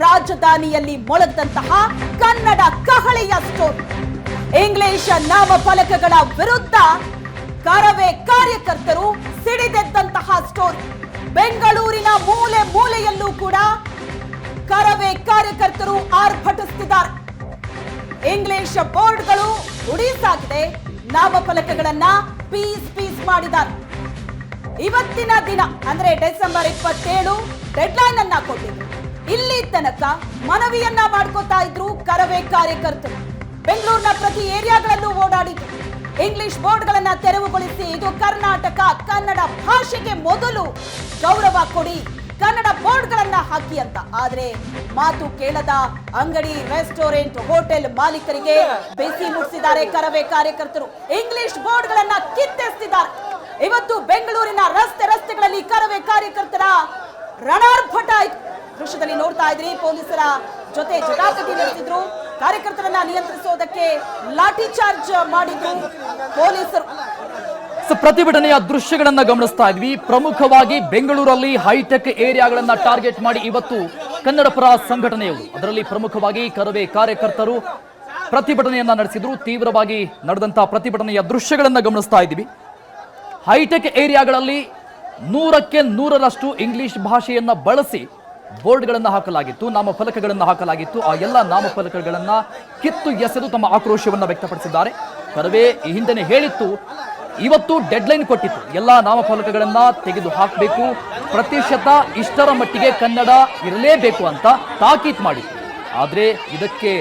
ರಾಜಧಾನಿಯಲ್ಲಿ ಮೊಳಗದಂತಹ Kannada ಕಹಳೆಯ story. English ನಾಮಫಲಕಗಳ ವಿರುದ್ಧ ಕರವೇ ಕಾರ್ಯಕರ್ತರು ಸಿಡಿದೆದ್ದಂತಹ ಸ್ಟೋರಿ. ಬೆಂಗಳೂರಿನ ಮೂಲೆ ಮೂಲೆಯಲ್ಲೂ ಕೂಡ ಕರವೇ ಕಾರ್ಯಕರ್ತರು ಆರ್ಭಟಿಸುತ್ತಿದ್ದಾರೆ. ಇಂಗ್ಲಿಷ್ ಬೋರ್ಡ್ಗಳು ಉಡಿಸಾಗಿದೆ, ನಾಮಫಲಕಗಳನ್ನ ಪೀಸ್ ಮಾಡಿದ್ದಾರೆ. ಇವತ್ತಿನ ದಿನ ಅಂದ್ರೆ ಡಿಸೆಂಬರ್ 27 ಡೆಡ್ಲೈನ್ ಅನ್ನ ಕೊಟ್ಟಿದ್ರು. ಇಲ್ಲಿ ತನಕ ಮನವಿಯನ್ನ ಮಾಡ್ಕೋತಾ ಇದ್ರು ಕರವೇ ಕಾರ್ಯಕರ್ತರು. ಬೆಂಗಳೂರಿನ ಪ್ರತಿ ಏರಿಯಾಗಳಲ್ಲೂ ಓಡಾಡಿದ್ರು. ಇಂಗ್ಲಿಷ್ ಬೋರ್ಡ್ಗಳನ್ನ ತೆರವುಗೊಳಿಸಿ ಇದು ಕರ್ನಾಟಕ, ಕನ್ನಡ ಭಾಷೆಗೆ ಮೊದಲು ಗೌರವ ಕೊಡಿ, ಕನ್ನಡ ಬೋರ್ಡ್ಗಳನ್ನ ಹಾಕಿ ಅಂತ. ಆದ್ರೆ ಮಾತು ಕೇಳದ ಅಂಗಡಿ, ರೆಸ್ಟೋರೆಂಟ್, ಹೋಟೆಲ್ ಮಾಲೀಕರಿಗೆ ಬಿಸಿ ಮುಟ್ಟಿಸಿದ್ದಾರೆ ಕರವೇ ಕಾರ್ಯಕರ್ತರು. ಇಂಗ್ಲಿಷ್ ಬೋರ್ಡ್ಗಳನ್ನ ಕಿತ್ತೆಸ್ತಿದ್ದಾರೆ. ಇವತ್ತು ಬೆಂಗಳೂರಿನ ರಸ್ತೆಗಳಲ್ಲಿ ಕರವೇ ಕಾರ್ಯಕರ್ತರ ರಣಾರ್ಭಟ ಆಯ್ತು. ದೃಶ್ಯದಲ್ಲಿ ನೋಡ್ತಾ ಇದ್ರಿ, ಪೊಲೀಸರ ಜೊತೆ ಜಟಾಪಟಿ ನಡೆಸಿದ್ರು. ಕಾರ್ಯಕರ್ತರನ್ನ ನಿಯಂತ್ರಿಸೋದಕ್ಕೆ ಲಾಠಿ ಚಾರ್ಜ್ ಮಾಡಿದ್ರು ಪೊಲೀಸರು. ಪ್ರತಿಭಟನೆಯ ದೃಶ್ಯಗಳನ್ನ ಗಮನಿಸ್ತಾ ಇದ್ವಿ. ಪ್ರಮುಖವಾಗಿ ಬೆಂಗಳೂರಲ್ಲಿ ಹೈಟೆಕ್ ಏರಿಯಾಗಳನ್ನ ಟಾರ್ಗೆಟ್ ಮಾಡಿ ಇವತ್ತು ಕನ್ನಡ ಪರ ಸಂಘಟನೆಯವರು, ಅದರಲ್ಲಿ ಪ್ರಮುಖವಾಗಿ ಕರವೇ ಕಾರ್ಯಕರ್ತರು ಪ್ರತಿಭಟನೆಯನ್ನ ನಡೆಸಿದ್ರು. ತೀವ್ರವಾಗಿ ನಡೆದಂತಹ ಪ್ರತಿಭಟನೆಯ ದೃಶ್ಯಗಳನ್ನ ಗಮನಿಸ್ತಾ ಇದ್ವಿ. ಹೈಟೆಕ್ ಏರಿಯಾಗಳಲ್ಲಿ 100ಕ್ಕೆ 100ರಷ್ಟು ಇಂಗ್ಲಿಷ್ ಭಾಷೆಯನ್ನ ಬಳಸಿ ಬೋರ್ಡ್ಗಳನ್ನು ಹಾಕಲಾಗಿತ್ತು, ನಾಮಫಲಕಗಳನ್ನು ಹಾಕಲಾಗಿತ್ತು. ಆ ಎಲ್ಲ ನಾಮಫಲಕಗಳನ್ನ ಕಿತ್ತು ಎಸೆದು ತಮ್ಮ ಆಕ್ರೋಶವನ್ನು ವ್ಯಕ್ತಪಡಿಸಿದ್ದಾರೆ. ಕರವೇ ಈ ಹಿಂದೆ ಹೇಳಿತ್ತು, ಇವತ್ತು ಡೆಡ್ಲೈನ್ ಕೊಟ್ಟಿತ್ತು, ಎಲ್ಲ ನಾಮಫಲಕಗಳನ್ನ ತೆಗೆದು ಹಾಕಬೇಕು, ಪ್ರತಿಶತ ಇಷ್ಟರ ಮಟ್ಟಿಗೆ ಕನ್ನಡ ಇರಲೇಬೇಕು ಅಂತ ತಾಕೀತು ಮಾಡಿತ್ತು. ಆದರೆ ಇದಕ್ಕೆ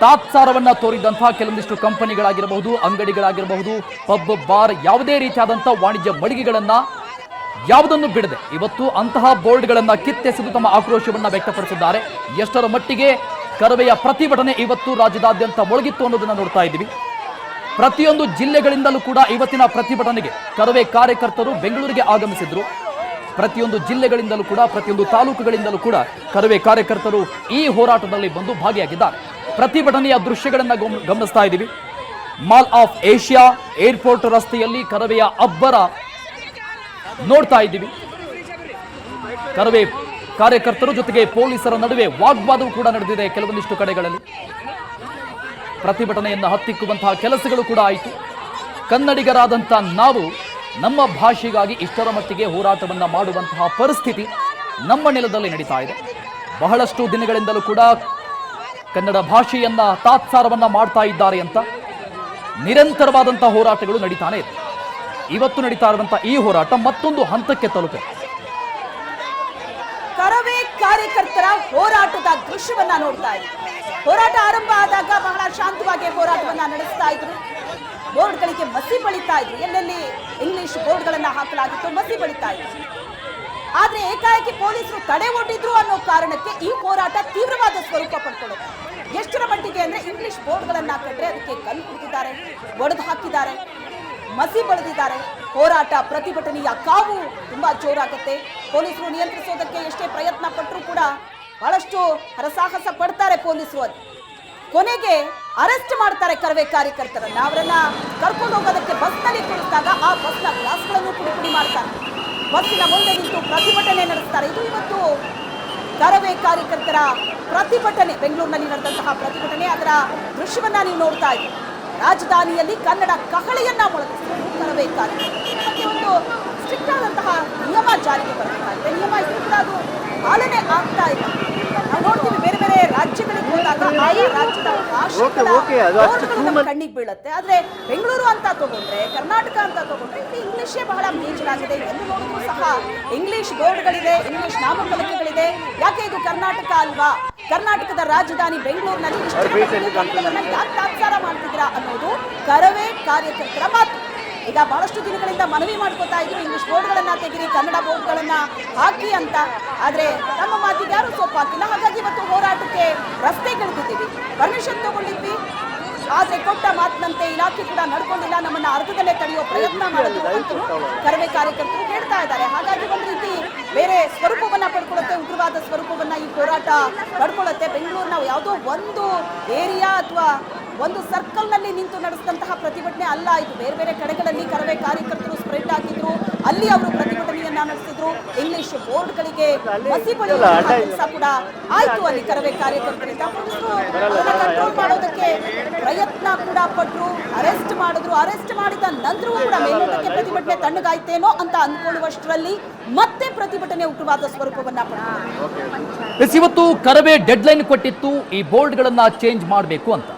ತಾತ್ಸಾರವನ್ನ ತೋರಿದಂತಹ ಕೆಲವೊಂದಿಷ್ಟು ಕಂಪನಿಗಳಾಗಿರಬಹುದು, ಅಂಗಡಿಗಳಾಗಿರಬಹುದು, ಪಬ್, ಬಾರ್, ಯಾವುದೇ ರೀತಿಯಾದಂತಹ ವಾಣಿಜ್ಯ ಮಳಿಗೆಗಳನ್ನ ಯಾವುದನ್ನು ಬಿಡದೆ ಇವತ್ತು ಅಂತಹ ಬೋರ್ಡ್ಗಳನ್ನ ಕಿತ್ತೆಸೆದು ತಮ್ಮ ಆಕ್ರೋಶವನ್ನ ವ್ಯಕ್ತಪಡಿಸಿದ್ದಾರೆ. ಎಷ್ಟರ ಮಟ್ಟಿಗೆ ಕರವೆಯ ಪ್ರತಿಭಟನೆ ಇವತ್ತು ರಾಜ್ಯದಾದ್ಯಂತ ಮೊಳಗಿತ್ತು ಅನ್ನೋದನ್ನ ನೋಡ್ತಾ ಇದ್ದೀವಿ. ಪ್ರತಿಯೊಂದು ಜಿಲ್ಲೆಗಳಿಂದಲೂ ಕೂಡ ಇವತ್ತಿನ ಪ್ರತಿಭಟನೆಗೆ ಕರವೇ ಕಾರ್ಯಕರ್ತರು ಬೆಂಗಳೂರಿಗೆ ಆಗಮಿಸಿದ್ರು. ಪ್ರತಿಯೊಂದು ಜಿಲ್ಲೆಗಳಿಂದಲೂ ಕೂಡ, ಪ್ರತಿಯೊಂದು ತಾಲೂಕುಗಳಿಂದಲೂ ಕೂಡ ಕರವೇ ಕಾರ್ಯಕರ್ತರು ಈ ಹೋರಾಟದಲ್ಲಿ ಬಂದು ಭಾಗಿಯಾಗಿದ್ದಾರೆ. ಪ್ರತಿಭಟನೆಯ ದೃಶ್ಯಗಳನ್ನ ಗಮನಿಸ್ತಾ ಇದ್ದೀವಿ. ಮಾಲ್ ಆಫ್ ಏಷ್ಯಾ ಏರ್ಪೋರ್ಟ್ ರಸ್ತೆಯಲ್ಲಿ ಕರವೆಯ ಅಬ್ಬರ ನೋಡ್ತಾ ಇದ್ದೀವಿ. ಕರವೇ ಕಾರ್ಯಕರ್ತರು ಜೊತೆಗೆ ಪೊಲೀಸರ ನಡುವೆ ವಾಗ್ವಾದವೂ ಕೂಡ ನಡೆದಿದೆ. ಕೆಲವೊಂದಿಷ್ಟು ಕಡೆಗಳಲ್ಲಿ ಪ್ರತಿಭಟನೆಯನ್ನು ಹತ್ತಿಕ್ಕುವಂತಹ ಕೆಲಸಗಳು ಕೂಡ ಆಯಿತು. ಕನ್ನಡಿಗರಾದಂಥ ನಾವು ನಮ್ಮ ಭಾಷೆಗಾಗಿ ಇಷ್ಟರ ಮಟ್ಟಿಗೆ ಹೋರಾಟವನ್ನ ಮಾಡುವಂತಹ ಪರಿಸ್ಥಿತಿ ನಮ್ಮ ನೆಲದಲ್ಲಿ ನಡೀತಾ ಇದೆ. ಬಹಳಷ್ಟು ದಿನಗಳಿಂದಲೂ ಕೂಡ ಕನ್ನಡ ಭಾಷೆಯನ್ನ ತಾತ್ಸಾರವನ್ನ ಮಾಡ್ತಾ ಇದ್ದಾರೆ ಅಂತ ನಿರಂತರವಾದಂತಹ ಹೋರಾಟಗಳು ನಡೀತಾನೆ ಇದೆ. ಇವತ್ತು ನಡೀತಾ ಇರುವಂತಹ ಈ ಹೋರಾಟ ಮತ್ತೊಂದು ಹಂತಕ್ಕೆ ತಲುಪಿದೆ. ಕರವೇ ಕಾರ್ಯಕರ್ತರ ಹೋರಾಟದ ದೃಶ್ಯವನ್ನ ನೋಡ್ತಾ ಇದ್ದೀವಿ. ಹೋರಾಟ ಆರಂಭ ಆದಾಗ ಬಹಳ ಶಾಂತವಾಗಿ ಹೋರಾಟವನ್ನ ನಡೆಸ್ತಾ ಇದ್ರು. ಬೋರ್ಡ್ಗಳಿಗೆ ಮಸಿ ಬಳಿತಾ ಇದ್ರು. ಎಲ್ಲೆಲ್ಲಿ ಇಂಗ್ಲಿಷ್ ಬೋರ್ಡ್ಗಳನ್ನ ಹಾಕಲಾಗಿತ್ತು ಮಸಿ ಬಳಿತಾ ಇದ್ರು. ಆದ್ರೆ ಏಕಾಏಕಿ ಪೊಲೀಸರು ತಡೆ ಒಡ್ಡಿದ್ರು ಅನ್ನೋ ಕಾರಣಕ್ಕೆ ಈ ಹೋರಾಟ ತೀವ್ರವಾದ ಸ್ವರೂಪ ಪಡ್ಕೊಳ್ಳುತ್ತೆ. ಎಷ್ಟರ ಮಟ್ಟಿಗೆ ಅಂದ್ರೆ ಇಂಗ್ಲಿಷ್ ಬೋರ್ಡ್ಗಳನ್ನ ಹಾಕಿದ್ರೆ ಅದಕ್ಕೆ ಕಲ್ಲು ಕುಡಿದಿದ್ದಾರೆ, ಒಡೆದು ಹಾಕಿದ್ದಾರೆ, ಮಸಿ ಬಳಿದಿದ್ದಾರೆ. ಹೋರಾಟ ಪ್ರತಿಭಟನೆಯ ಕಾವು ತುಂಬಾ ಜೋರಾಗುತ್ತೆ. ಪೊಲೀಸರು ನಿಯಂತ್ರಿಸೋದಕ್ಕೆ ಎಷ್ಟೇ ಪ್ರಯತ್ನ ಪಟ್ಟರೂ ಕೂಡ ಬಹಳಷ್ಟು ಹರಸಾಹಸ ಪಡ್ತಾರೆ ಪೊಲೀಸರು. ಅದು ಕೊನೆಗೆ ಅರೆಸ್ಟ್ ಮಾಡ್ತಾರೆ ಕರವೇ ಕಾರ್ಯಕರ್ತರನ್ನ. ಅವರನ್ನ ಕರ್ಕೊಂಡು ಹೋಗೋದಕ್ಕೆ ಬಸ್ನಲ್ಲಿ ಕುಳಿತಾಗ ಆ ಬಸ್ನ ಗ್ಲಾಸ್ಗಳನ್ನು ಪುಡಿ ಮಾಡ್ತಾರೆ. ಬಸ್ಸಿನ ಮುಂದೆ ನಿಂತು ಪ್ರತಿಭಟನೆ ನಡೆಸ್ತಾರೆ. ಇದು ಇವತ್ತು ಕರವೇ ಕಾರ್ಯಕರ್ತರ ಪ್ರತಿಭಟನೆ, ಬೆಂಗಳೂರಿನಲ್ಲಿ ನಡೆದಂತಹ ಪ್ರತಿಭಟನೆ. ಅದರ ದೃಶ್ಯವನ್ನ ನೀವು ನೋಡ್ತಾ ಇದ್ದೀವಿ. ರಾಜಧಾನಿಯಲ್ಲಿ ಕನ್ನಡ ಕಹಳೆಯನ್ನ ಮೊಳಗಿಸಿದರು ಕರವೇ ಕಾರ್ಯಕರ್ತರು. ಬಗ್ಗೆ ಒಂದು ಸ್ಟ್ರಿಕ್ಟ್ ಆದಂತಹ ನಿಯಮ ಜಾರಿಗೆ ಬರ್ತಾ ಇದೆ. ನಿಯಮ ಇದ್ರೂ ಕೂಡ ಅದು ಪಾಲನೆ ಆಗ್ತಾ ಇಲ್ಲ. ನಾವು ನೋಡ್ತೀವಿ ಬೇರೆ ಬೇರೆ ರಾಜ್ಯಗಳಿಗೆ ಹೋದಾಗ ಆಯಾ ರಾಜ್ಯದ ಭಾಷೆಗಳ ಕಣ್ಣಿಗೆ ಬೀಳುತ್ತೆ. ಆದ್ರೆ ಬೆಂಗಳೂರು ಅಂತ ತಗೊಂಡ್ರೆ, ಕರ್ನಾಟಕ ಅಂತ ತಗೊಂಡ್ರೆ ಇಲ್ಲಿ ಇಂಗ್ಲಿಷೇ ಬಹಳ ಮೇಜರಾಗಿದೆ. ಎಲ್ಲಿ ನೋಡಿದ್ರು ಸಹ ಇಂಗ್ಲಿಷ್ ಬೋರ್ಡ್ಗಳಿದೆ, ಇಂಗ್ಲಿಷ್ ನಾಮಫಲಕಗಳಿದೆ. ಯಾಕೆ ಇದು ಕರ್ನಾಟಕ ಅಲ್ವಾ? ಕರ್ನಾಟಕದ ರಾಜಧಾನಿ ಬೆಂಗಳೂರಿನಲ್ಲಿ ಯಾಕೆ ತಾತ್ಸಾರ ಮಾಡ್ತಿದ್ದೀರಾ ಅನ್ನೋದು ಕರವೇ ಕಾರ್ಯಕರ್ತರ ಮಾತು. ಈಗ ಬಹಳಷ್ಟು ದಿನಗಳಿಂದ ಮನವಿ ಮಾಡ್ಕೋತಾ ಇದ್ರು, ಇಂಗ್ಲಿಷ್ ಬೋರ್ಡ್ಗಳನ್ನ ತೆಗಿರಿ, ಕನ್ನಡ ಬೋರ್ಡ್ಗಳನ್ನ ಹಾಕಿ ಅಂತ. ಆದ್ರೆ ನಮ್ಮ ಮಾತಿಗೆ ಯಾರು ಸೊಪ್ಪು ಹಾಕಿಲ್ಲ. ಹಾಗಾಗಿ ಇವತ್ತು ಹೋರಾಟಕ್ಕೆ ರಸ್ತೆಗಿಳಿದಿದ್ದೀವಿ. ಪರ್ಮಿಷನ್ ತಗೊಂಡಿದ್ವಿ, ಆದ್ರೆ ಕೊಟ್ಟ ಮಾತಿನಂತೆ ಇಲಾಖೆ ಕೂಡ ನಡ್ಕೊಂಡಿಲ್ಲ. ನಮ್ಮನ್ನ ಅರ್ಧದಲ್ಲೇ ತಡೆಯುವ ಪ್ರಯತ್ನ ಮಾಡಿದ್ರು ಅಂತ ಕರವೇ ಕಾರ್ಯಕರ್ತರು ಹೇಳ್ತಾ ಇದ್ದಾರೆ. ಹಾಗಾಗಿ ಒಂದು ರೀತಿ ಬೇರೆ ಸ್ವರೂಪವನ್ನ ಪಡ್ಕೊಳ್ಳುತ್ತೆ, ಉಗ್ರವಾದ ಸ್ವರೂಪವನ್ನ ಈ ಹೋರಾಟ ಪಡ್ಕೊಳ್ಳುತ್ತೆ. ಬೆಂಗಳೂರಿನ ಯಾವುದೋ ಒಂದು ಏರಿಯಾ ಅಥವಾ ಒಂದು ಸರ್ಕಲ್ ನಲ್ಲಿ ನಿಂತು ನಡೆಸಿದಂತಹ ಪ್ರತಿಭಟನೆ ಅಲ್ಲ ಇದು. ಬೇರೆ ಬೇರೆ ಕಡೆಗಳಲ್ಲಿ ಕರವೇ ಕಾರ್ಯಕರ್ತರು ಸ್ಪ್ರೆಡ್ ಆಗಿದ್ರು. ಅಲ್ಲಿ ಅವರು ಪ್ರತಿಭಟನೆಯನ್ನ ನಡೆಸಿದ್ರು. ಇಂಗ್ಲಿಷ್ ಬೋರ್ಡ್ಗಳಿಗೆ ಮಸಿ ಬಳಿಯುವಂತಹ ಕೆಲಸ ಕೂಡ ಆಯ್ತು ಅಲ್ಲಿ ಕರವೇ ಕಾರ್ಯಕರ್ತರಿಂದ. ಪೊಲೀಸರು ಅದನ್ನ ಕಂಟ್ರೋಲ್ ಮಾಡೋದಕ್ಕೆ ಪ್ರಯತ್ನ ಕೂಡ ಪಟ್ರು, ಅರೆಸ್ಟ್ ಮಾಡಿದ್ರು. ಅರೆಸ್ಟ್ ಮಾಡಿದ ನಂತರವೂ ಕೂಡ ಮೇಲ್ನೋಟಕ್ಕೆ ಪ್ರತಿಭಟನೆ ತಣ್ಣಗಾಯ್ತೇನೋ ಅಂತ ಅಂದ್ಕೊಳ್ಳುವಷ್ಟರಲ್ಲಿ ಮತ್ತೆ ಪ್ರತಿಭಟನೆ ಉಗ್ರವಾದ ಸ್ವರೂಪವನ್ನ ಪಡೆದಿದೆ. ಇವತ್ತು ಕರವೇ ಡೆಡ್ಲೈನ್ ಕೊಟ್ಟಿತ್ತು ಈ ಬೋರ್ಡ್ಗಳನ್ನ ಚೇಂಜ್ ಮಾಡಬೇಕು ಅಂತ.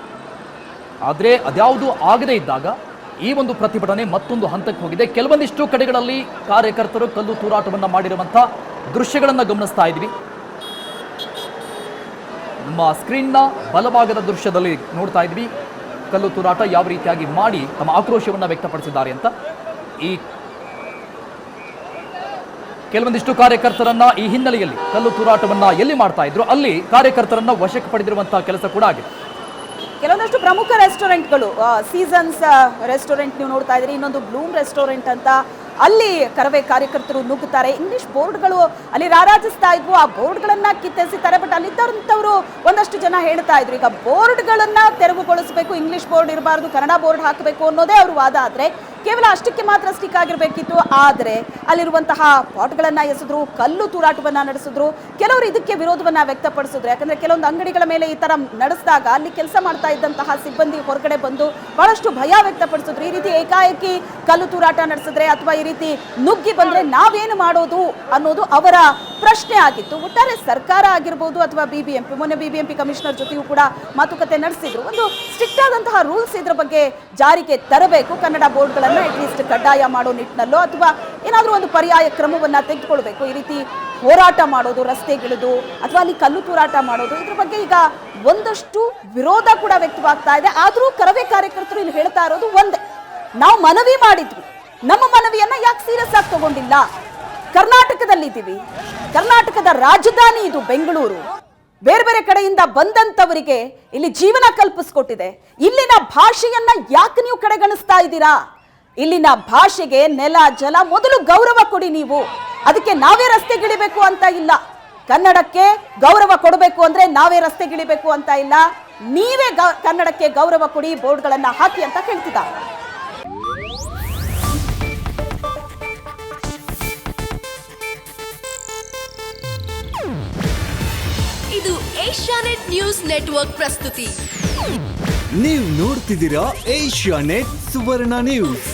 ಆದರೆ ಅದ್ಯಾವುದು ಆಗದೇ ಇದ್ದಾಗ ಈ ಒಂದು ಪ್ರತಿಭಟನೆ ಮತ್ತೊಂದು ಹಂತಕ್ಕೆ ಹೋಗಿದೆ. ಕೆಲವೊಂದಿಷ್ಟು ಕಡೆಗಳಲ್ಲಿ ಕಾರ್ಯಕರ್ತರು ಕಲ್ಲು ತೂರಾಟವನ್ನ ಮಾಡಿರುವಂತಹ ದೃಶ್ಯಗಳನ್ನ ಗಮನಿಸ್ತಾ ಇದ್ವಿ. ನಮ್ಮ ಸ್ಕ್ರೀನ್ನ ಬಲಭಾಗದ ದೃಶ್ಯದಲ್ಲಿ ನೋಡ್ತಾ ಇದ್ವಿ ಕಲ್ಲು ತೂರಾಟ ಯಾವ ರೀತಿಯಾಗಿ ಮಾಡಿ ತಮ್ಮ ಆಕ್ರೋಶವನ್ನ ವ್ಯಕ್ತಪಡಿಸಿದ್ದಾರೆ ಅಂತ. ಈ ಕೆಲವೊಂದಿಷ್ಟು ಕಾರ್ಯಕರ್ತರನ್ನ ಈ ಹಿನ್ನೆಲೆಯಲ್ಲಿ ಕಲ್ಲು ತೂರಾಟವನ್ನ ಎಲ್ಲಿ ಮಾಡ್ತಾ ಇದ್ರು ಅಲ್ಲಿ ಕಾರ್ಯಕರ್ತರನ್ನ ವಶಕ್ಕೆ ಪಡೆದಿರುವಂತಹ ಕೆಲಸ ಕೂಡ ಆಗಿದೆ. ಕೆಲವೊಂದಷ್ಟು ಪ್ರಮುಖ ರೆಸ್ಟೋರೆಂಟ್ಗಳು, ಸೀಸನ್ಸ್ ರೆಸ್ಟೋರೆಂಟ್ ನೀವು ನೋಡ್ತಾ ಇದ್ದೀರಿ, ಇನ್ನೊಂದು ಬ್ಲೂಮ್ ರೆಸ್ಟೋರೆಂಟ್ ಅಂತ, ಅಲ್ಲಿ ಕರವೇ ಕಾರ್ಯಕರ್ತರು ನುಗ್ಗುತ್ತಾರೆ. ಇಂಗ್ಲಿಷ್ ಬೋರ್ಡ್ಗಳು ಅಲ್ಲಿ ರಾರಾಜಿಸ್ತಾ ಇದ್ವು, ಆ ಬೋರ್ಡ್ಗಳನ್ನ ಕಿತ್ತೆಸಿತಾರೆ. ಬಟ್ ಅಲ್ಲಿದ್ದವರು ಒಂದಷ್ಟು ಜನ ಹೇಳ್ತಾ ಇದ್ರು, ಈಗ ಬೋರ್ಡ್ಗಳನ್ನ ತೆರವುಗೊಳಿಸಬೇಕು, ಇಂಗ್ಲಿಷ್ ಬೋರ್ಡ್ ಇರಬಾರ್ದು, ಕನ್ನಡ ಬೋರ್ಡ್ ಹಾಕಬೇಕು ಅನ್ನೋದೇ ಅವ್ರ ವಾದ. ಆದ್ರೆ ಕೇವಲ ಅಷ್ಟಕ್ಕೆ ಮಾತ್ರ ಸ್ಟಿಕ್ ಆಗಿರಬೇಕಿತ್ತು. ಆದರೆ ಅಲ್ಲಿರುವಂತಹ ಪಾಟ್ಗಳನ್ನ ಎಸೆದ್ರು, ಕಲ್ಲು ತೂರಾಟವನ್ನ ನಡೆಸಿದ್ರು. ಕೆಲವರು ಇದಕ್ಕೆ ವಿರೋಧವನ್ನ ವ್ಯಕ್ತಪಡಿಸಿದ್ರು. ಯಾಕಂದ್ರೆ ಕೆಲವೊಂದು ಅಂಗಡಿಗಳ ಮೇಲೆ ಈ ತರ ನಡೆಸಿದಾಗ ಅಲ್ಲಿ ಕೆಲಸ ಮಾಡ್ತಾ ಇದ್ದಂತಹ ಸಿಬ್ಬಂದಿ ಹೊರಗಡೆ ಬಂದು ಬಹಳಷ್ಟು ಭಯ ವ್ಯಕ್ತಪಡಿಸಿದ್ರು. ಈ ರೀತಿ ಏಕಾಏಕಿ ಕಲ್ಲು ತೂರಾಟ ನಡೆಸಿದ್ರೆ ಅಥವಾ ಈ ರೀತಿ ನುಗ್ಗಿ ಬಂದ್ರೆ ನಾವೇನು ಮಾಡೋದು ಅನ್ನೋದು ಅವರ ಪ್ರಶ್ನೆ ಆಗಿತ್ತು. ಒಟ್ಟಾರೆ ಸರ್ಕಾರ ಆಗಿರ್ಬೋದು ಅಥವಾ ಬಿಬಿಎಂಪಿ, ಮೊನ್ನೆ ಬಿಬಿಎಂಪಿ ಕಮಿಷನರ್ ಜೊತೆಯೂ ಕೂಡ ಮಾತುಕತೆ ನಡೆಸಿದ್ರು. ಒಂದು ಸ್ಟ್ರಿಕ್ಟ್ ಆದಂತಹ ರೂಲ್ಸ್ ಇದ್ರ ಬಗ್ಗೆ ಜಾರಿಗೆ ತರಬೇಕು, ಕನ್ನಡ ಬೋರ್ಡ್ಗಳನ್ನ ಅಟ್ಲೀಸ್ಟ್ ಕಡ್ಡಾಯ ಮಾಡೋ ನಿಟ್ಟಿನಲ್ಲೋ ಅಥವಾ ಏನಾದರೂ ಒಂದು ಪರ್ಯಾಯ ಕ್ರಮವನ್ನ ತೆಗೆದುಕೊಳ್ಬೇಕು. ಈ ರೀತಿ ಹೋರಾಟ ಮಾಡೋದು, ರಸ್ತೆಗಿಳಿದು ಅಥವಾ ಅಲ್ಲಿ ಕಲ್ಲು ತೂರಾಟ ಮಾಡೋದು, ಇದ್ರ ಬಗ್ಗೆ ಈಗ ಒಂದಷ್ಟು ವಿರೋಧ ಕೂಡ ವ್ಯಕ್ತವಾಗ್ತಾ ಇದೆ. ಆದರೂ ಕರವೇ ಕಾರ್ಯಕರ್ತರು ಇಲ್ಲಿ ಹೇಳ್ತಾ ಇರೋದು ಒಂದೇ, ನಾವು ಮನವಿ ಮಾಡಿದ್ವಿ, ನಮ್ಮ ಮನವಿಯನ್ನ ಯಾಕೆ ಸೀರಿಯಸ್ ಆಗಿ ತಗೊಂಡಿಲ್ಲ? ಕರ್ನಾಟಕದಲ್ಲಿದ್ದೀವಿ, ಕರ್ನಾಟಕದ ರಾಜಧಾನಿ ಇದು ಬೆಂಗಳೂರು. ಬೇರೆ ಬೇರೆ ಕಡೆಯಿಂದ ಬಂದಂತವರಿಗೆ ಇಲ್ಲಿ ಜೀವನ ಕಲ್ಪಿಸ್ಕೊಟ್ಟಿದೆ. ಇಲ್ಲಿನ ಭಾಷೆಯನ್ನ ಯಾಕೆ ನೀವು ಕಡೆಗಣಿಸ್ತಾ ಇದ್ದೀರಾ? ಇಲ್ಲಿನ ಭಾಷೆಗೆ ನೆಲ ಜಲ ಮೊದಲು ಗೌರವ ಕೊಡಿ ನೀವು. ಅದಕ್ಕೆ ನಾವೇ ರಸ್ತೆಗಿಳಿಬೇಕು ಅಂತ ಇಲ್ಲ. ಕನ್ನಡಕ್ಕೆ ಗೌರವ ಕೊಡಬೇಕು ಅಂದ್ರೆ ನಾವೇ ರಸ್ತೆಗಿಳಿಬೇಕು ಅಂತ ಇಲ್ಲ. ನೀವೇ ಕನ್ನಡಕ್ಕೆ ಗೌರವ ಕೊಡಿ, ಬೋರ್ಡ್ಗಳನ್ನ ಹಾಕಿ ಅಂತ ಕೇಳ್ತಿದ್ದಾರೆ. ಇದು ಏಷ್ಯಾನೆಟ್ ನ್ಯೂಸ್ ನೆಟ್ವರ್ಕ್ ಪ್ರಸ್ತುತಿ. ನೀವು ನೋಡ್ತಿದ್ದೀರಾ ಏಷ್ಯಾನೆಟ್ ಸುವರ್ಣ ನ್ಯೂಸ್.